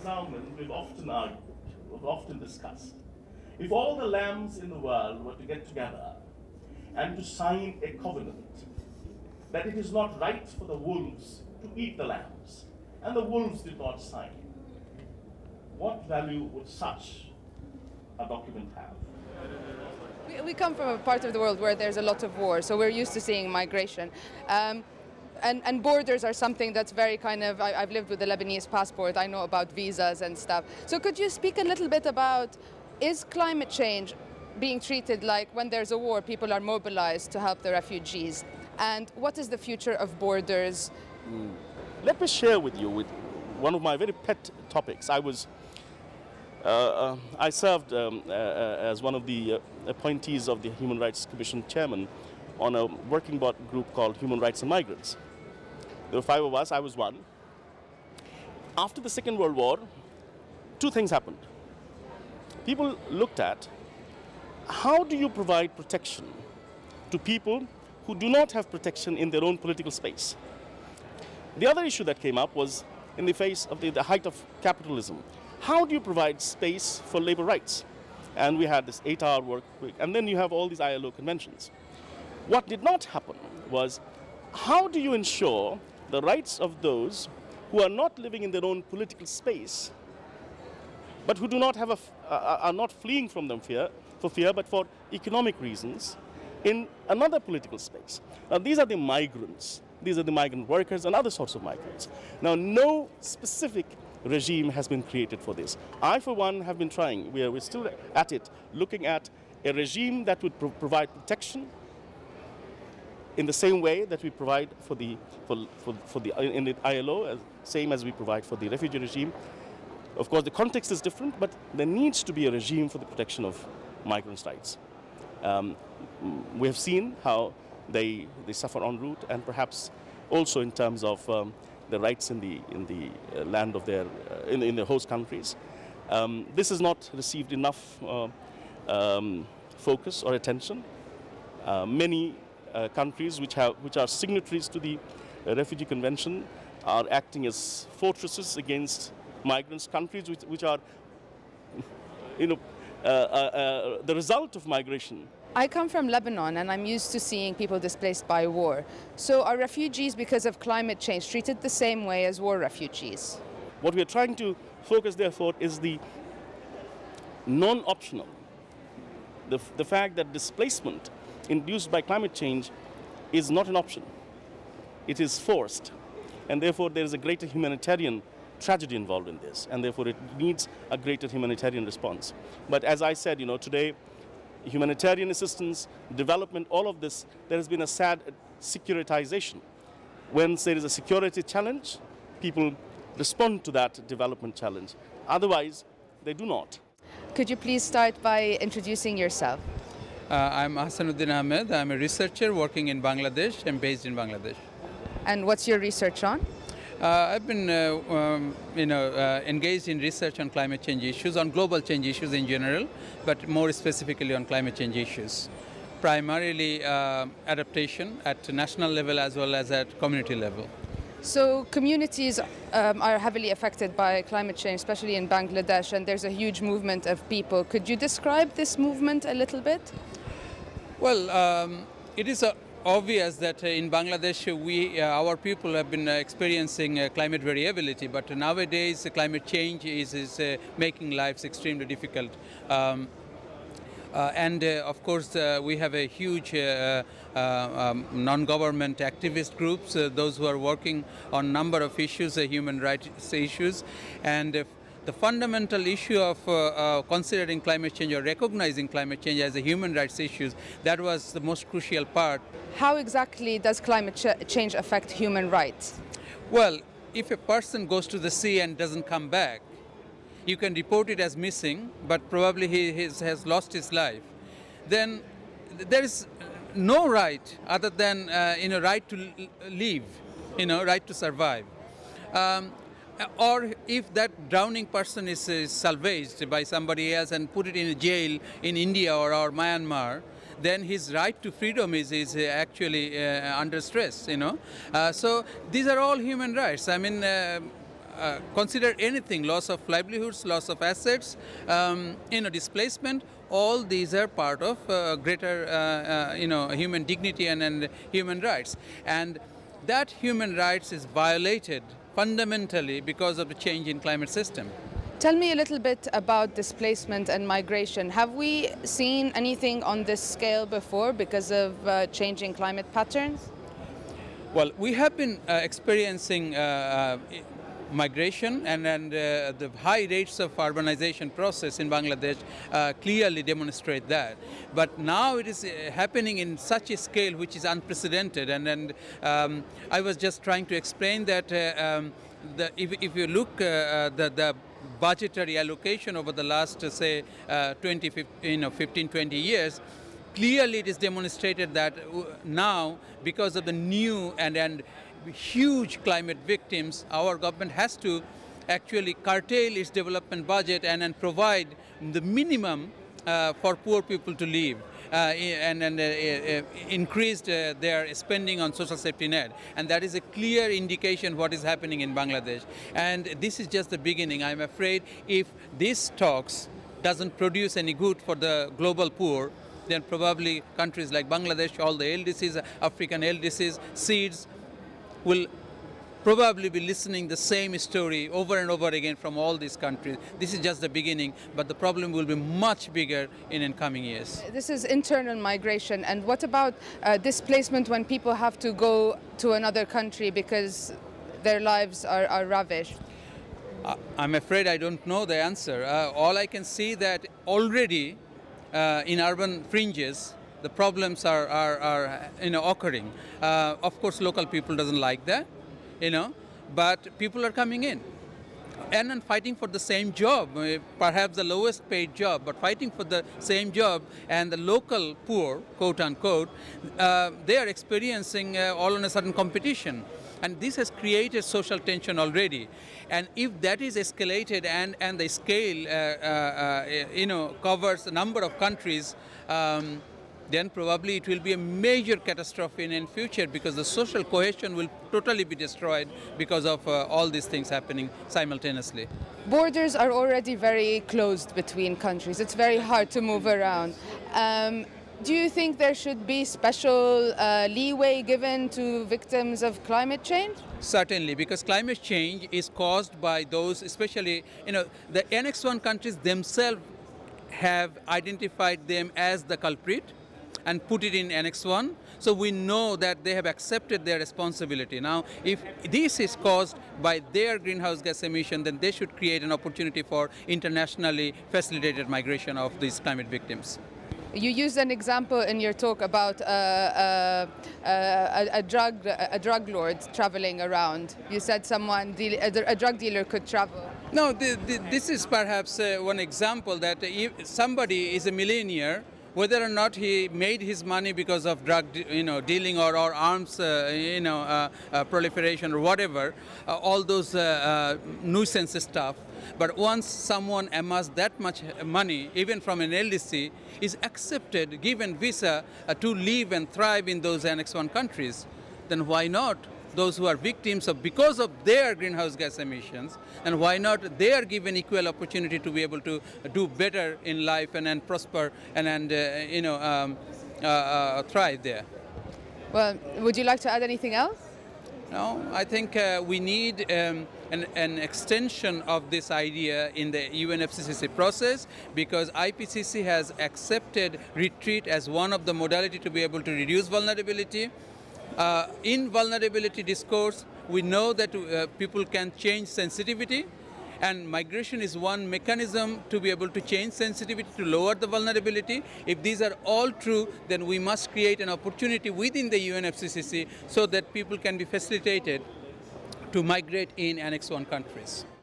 Ahmed, we've often argued, we've often discussed, if all the lambs in the world were to get together and to sign a covenant that it is not right for the wolves to eat the lambs, and the wolves did not sign, what value would such a document have? We come from a part of the world where there's a lot of war, so we're used to seeing migration. And borders are something that's very kind of, I've lived with the Lebanese passport, I know about visas and stuff. So could you speak a little bit about, is climate change being treated like when there's a war, people are mobilized to help the refugees? And what is the future of borders? Let me share with you one of my very pet topics. I served as one of the appointees of the Human Rights Commission chairman on a working group called Human Rights and Migrants. There were 5 of us, I was one. After the Second World War, 2 things happened. People looked at how do you provide protection to people who do not have protection in their own political space. The other issue that came up was in the face of the height of capitalism. How do you provide space for labor rights? And we had this 8-hour work week, and then you have all these ILO conventions. What did not happen was, how do you ensure the rights of those who are not living in their own political space, but who do not have are not fleeing from them for fear, but for economic reasons, in another political space? Now, these are the migrants. These are the migrant workers and other sorts of migrants. Now, no specific regime has been created for this. I, for one, have been trying, we're still at it, looking at a regime that would provide protection in the same way that we provide in the ILO, same as we provide for the refugee regime. Of course, the context is different, but there needs to be a regime for the protection of migrants' rights. We have seen how they suffer en route, and perhaps also in terms of the rights in the land of in their host countries. This has not received enough focus or attention. Many countries which are signatories to the Refugee Convention are acting as fortresses against migrants. Countries which are, the result of migration. I come from Lebanon, and I'm used to seeing people displaced by war. So are refugees, because of climate change, treated the same way as war refugees? What we are trying to focus, therefore, is the non-optional. The fact that displacement induced by climate change is not an option. It is forced. And therefore, there is a greater humanitarian tragedy involved in this. And therefore, it needs a greater humanitarian response. But as I said, today, humanitarian assistance, development, all of this, there has been a sad securitization. When there is a security challenge, people respond to that development challenge. Otherwise, they do not. Could you please start by introducing yourself? I'm Ahsan Uddin Ahmed. I'm a researcher working in Bangladesh. I'm based in Bangladesh. And what's your research on? I've been, engaged in research on climate change issues, on global change issues in general, but more specifically on climate change issues. Primarily adaptation at national level as well as at community level. So communities are heavily affected by climate change, especially in Bangladesh, and there's a huge movement of people. Could you describe this movement a little bit? Well, it is obvious that in Bangladesh, our people have been experiencing climate variability, but nowadays climate change is making lives extremely difficult. Of course, we have a huge non-government activist groups, those who are working on a number of issues, human rights issues, and the fundamental issue of considering climate change or recognizing climate change as a human rights issue, that was the most crucial part. How exactly does climate change affect human rights? Well, if a person goes to the sea and doesn't come back, you can report it as missing, but probably he has lost his life. Then there is no right other than right to live, right to survive. Or if that drowning person is salvaged by somebody else and put it in a jail in India or Myanmar, then his right to freedom is actually under stress, So these are all human rights. I mean, consider anything, loss of livelihoods, loss of assets, displacement. All these are part of greater human dignity and human rights. And that human rights is violated fundamentally because of the change in climate system. Tell me a little bit about displacement and migration. Have we seen anything on this scale before because of changing climate patterns? Well, we have been experiencing migration and the high rates of urbanization process in Bangladesh clearly demonstrate that. But now it is happening in such a scale which is unprecedented. And I was just trying to explain that if you look the budgetary allocation over the last, say, 15, 20 years, clearly it is demonstrated that now, because of the new and huge climate victims, our government has to actually curtail its development budget and provide the minimum for poor people to live. And increased their spending on social safety net. And that is a clear indication what is happening in Bangladesh. And this is just the beginning. I'm afraid if these talks doesn't produce any good for the global poor, then probably countries like Bangladesh, all the LDCs, African LDCs, seeds, will probably be listening the same story over and over again from all these countries. This is just the beginning, but the problem will be much bigger in incoming years. This is internal migration. And what about displacement when people have to go to another country because their lives are ravished? I'm afraid I don't know the answer. All I can see that already in urban fringes, the problems are occurring. Of course, local people doesn't like that. But people are coming in and fighting for the same job, perhaps the lowest paid job, but fighting for the same job. And the local poor, quote unquote, they are experiencing all on a sudden competition. And this has created social tension already. And if that is escalated and the scale, covers a number of countries, then probably it will be a major catastrophe in future, because the social cohesion will totally be destroyed because of all these things happening simultaneously. Borders are already very closed between countries. It's very hard to move around. Do you think there should be special leeway given to victims of climate change? Certainly, because climate change is caused by those, especially, the Annex 1 countries themselves have identified them as the culprit and put it in Annex 1. So we know that they have accepted their responsibility. Now, if this is caused by their greenhouse gas emission, then they should create an opportunity for internationally facilitated migration of these climate victims. You used an example in your talk about a drug lord traveling around. You said a drug dealer could travel. No, this is perhaps one example that if somebody is a millionaire, whether or not he made his money because of drug, dealing or arms, proliferation or whatever, all those nuisance stuff. But once someone amassed that much money, even from an LDC, is accepted, given visa to live and thrive in those Annex 1 countries, then why not those who are victims because of their greenhouse gas emissions, and why not they are given equal opportunity to be able to do better in life and prosper and thrive there. Well, would you like to add anything else? No, I think we need an extension of this idea in the UNFCCC process, because IPCC has accepted retreat as one of the modalities to be able to reduce vulnerability. In vulnerability discourse, we know that people can change sensitivity, and migration is one mechanism to be able to change sensitivity to lower the vulnerability. If these are all true, then we must create an opportunity within the UNFCCC so that people can be facilitated to migrate in Annex 1 countries.